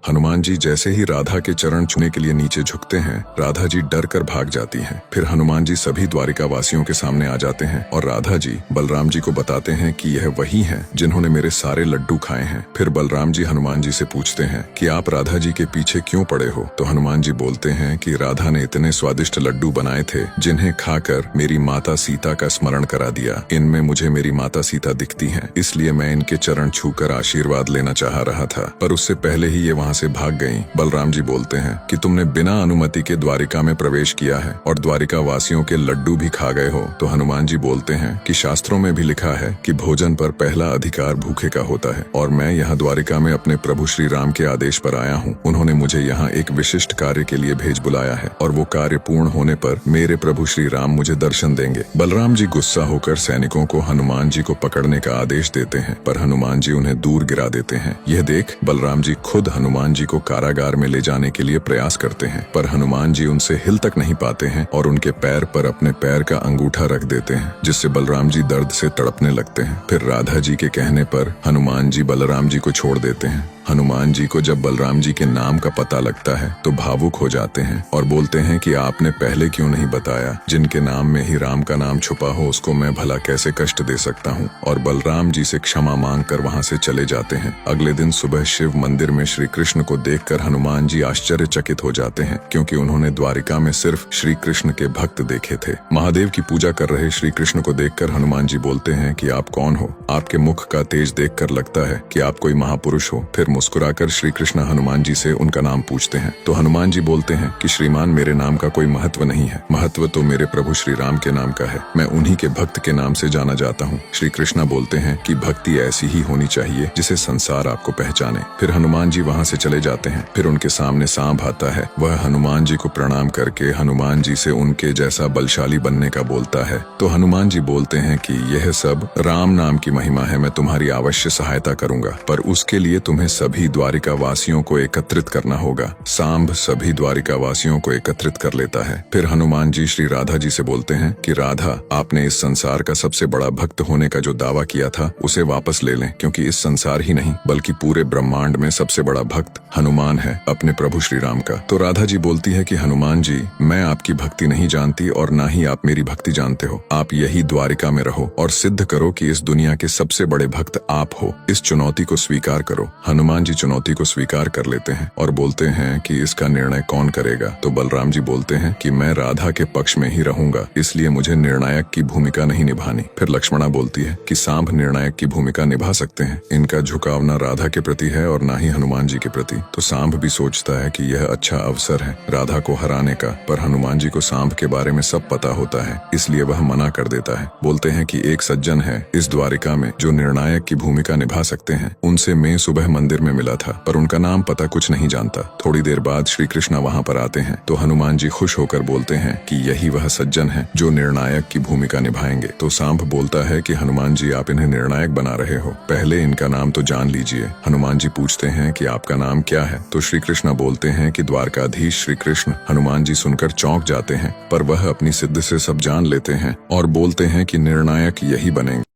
हनुमान जी जैसे ही राधा के चरण छूने के लिए नीचे झुकते हैं, राधा जी डर कर भाग जाती हैं। फिर हनुमान जी सभी द्वारिका वासियों के सामने आ जाते हैं और राधा जी बलराम जी को बताते हैं कि यह वही हैं जिन्होंने मेरे सारे लड्डू खाए हैं। फिर बलराम जी हनुमान जी से पूछते हैं कि आप राधा जी के पीछे क्यों पड़े हो। तो हनुमान जी बोलते हैं कि राधा ने इतने स्वादिष्ट लड्डू बनाए थे जिन्हें खाकर मेरी माता सीता का स्मरण करा दिया। इनमें मुझे मेरी माता सीता दिखती हैं, इसलिए मैं इनके चरण छूकर आशीर्वाद लेना चाह रहा था, पर उससे पहले ही ये वहाँ से भाग गईं। बलराम जी बोलते हैं कि तुमने बिना अनुमति के द्वारिका में प्रवेश किया है और द्वारिका वासियों के लड्डू भी खा गए हो। तो हनुमान जी बोलते हैं कि शास्त्रों में भी लिखा है कि भोजन पर पहला अधिकार भूखे का होता है और मैं यहाँ द्वारिका में अपने प्रभु श्री राम के आदेश पर आया हूँ। उन्होंने मुझे यहाँ एक विशिष्ट कार्य के लिए भेज बुलाया है और वो कार्य पूर्ण होने पर मेरे प्रभु श्री राम मुझे दर्शन देंगे। बलराम जी गुस्सा होकर सैनिकों को हनुमान जी को पकड़ने का आदेश देते हैं, पर हनुमान जी उन्हें दूर गिरा देते हैं। यह देख बलराम जी खुद हनुमान जी को कारागार में ले जाने के लिए प्रयास करते हैं, पर हनुमान जी उनसे हिल तक नहीं पाते हैं और उनके पैर पर अपने पैर का अंगूठा रख देते हैं, जिससे बलराम जी दर्द से तड़पने लगते हैं। फिर राधा जी के कहने पर हनुमान जी बलराम जी को छोड़ देते हैं। हनुमान जी को जब बलराम जी के नाम का पता लगता है तो भावुक हो जाते हैं और बोलते हैं कि आपने पहले क्यों नहीं बताया। जिनके नाम में ही राम का नाम छुपा हो उसको मैं भला कैसे कष्ट दे सकता हूँ। और बलराम जी से क्षमा मांग कर वहाँ से चले जाते हैं। अगले दिन सुबह शिव मंदिर में श्री कृष्ण को देखकर हनुमान जी आश्चर्यचकित हो जाते हैं, क्योंकि उन्होंने द्वारिका में सिर्फ श्री कृष्ण के भक्त देखे थे। महादेव की पूजा कर रहे श्री कृष्ण को देखकर हनुमान जी बोलते हैं कि आप कौन हो। आपके मुख का तेज देखकर लगता है कि आप कोई महापुरुष हो। फिर मुस्कुराकर श्री कृष्ण हनुमान जी से उनका नाम पूछते हैं, तो हनुमान जी बोलते हैं कि श्रीमान मेरे नाम का कोई महत्व नहीं है, महत्व तो मेरे प्रभु श्री राम के नाम का है। मैं उन्हीं के भक्त के नाम से जाना जाता हूँ। श्री कृष्ण बोलते हैं कि भक्ति ऐसी ही होनी चाहिए जिसे संसार आपको पहचाने। फिर हनुमान जी वहाँ से चले जाते हैं। फिर उनके सामने सांप आता है। वह हनुमान जी को प्रणाम करके हनुमान जी से उनके जैसा बलशाली बनने का बोलता है। तो हनुमान जी बोलते हैं कि यह सब राम नाम की महिमा है, मैं तुम्हारी अवश्य सहायता करूंगा, पर उसके लिए तुम्हें सभी द्वारिका वासियों को एकत्रित करना होगा। सांब सभी द्वारिका वासियों को एकत्रित कर लेता है। फिर हनुमान जी श्री राधा जी से बोलते हैं कि राधा, आपने इस संसार का सबसे बड़ा भक्त होने का जो दावा किया था उसे वापस ले लें, क्योंकि इस संसार ही नहीं बल्कि पूरे ब्रह्मांड में सबसे बड़ा भक्त हनुमान है, अपने प्रभु श्री राम का। तो राधा जी बोलती है कि हनुमान जी, मैं आपकी भक्ति नहीं जानती और ना ही आप मेरी भक्ति जानते हो। आप यही द्वारिका में रहो और सिद्ध करो कि इस दुनिया के सबसे बड़े भक्त आप हो। इस चुनौती को स्वीकार करो। हनुमान जी चुनौती को स्वीकार कर लेते हैं और बोलते हैं कि इसका निर्णय कौन करेगा। तो बलराम जी बोलते हैं कि मैं राधा के पक्ष में ही रहूंगा, इसलिए मुझे निर्णायक की भूमिका नहीं निभानी। फिर लक्ष्मणा बोलती है कि सांब निर्णायक की भूमिका निभा सकते हैं। इनका झुकाव न राधा के प्रति है और न ही हनुमान जी के प्रति। तो सांब भी सोचता है कि यह अच्छा अवसर है राधा को हराने का, पर हनुमान जी को सांब के बारे में सब पता होता है, इसलिए वह मना कर देता है। बोलते हैं कि एक सज्जन है इस द्वारिका में जो निर्णायक की भूमिका निभा सकते हैं। उनसे मैं सुबह मंदिर में मिला था, पर उनका नाम पता कुछ नहीं जानता। थोड़ी देर बाद श्री कृष्ण वहाँ पर आते हैं। तो हनुमान जी खुश होकर बोलते हैं कि यही वह सज्जन है जो निर्णायक की भूमिका निभाएंगे। तो सांब बोलता है कि हनुमान जी, आप इन्हें निर्णायक बना रहे हो, पहले इनका नाम तो जान लीजिए। हनुमान जी पूछते हैं कि आपका नाम क्या है। तो श्री कृष्ण बोलते हैं कि द्वारकाधीश श्री कृष्ण। हनुमान जी सुनकर चौंक जाते हैं, पर वह अपनी सिद्ध से सब जान लेते हैं और बोलते हैं कि निर्णायक यही बनेंगे।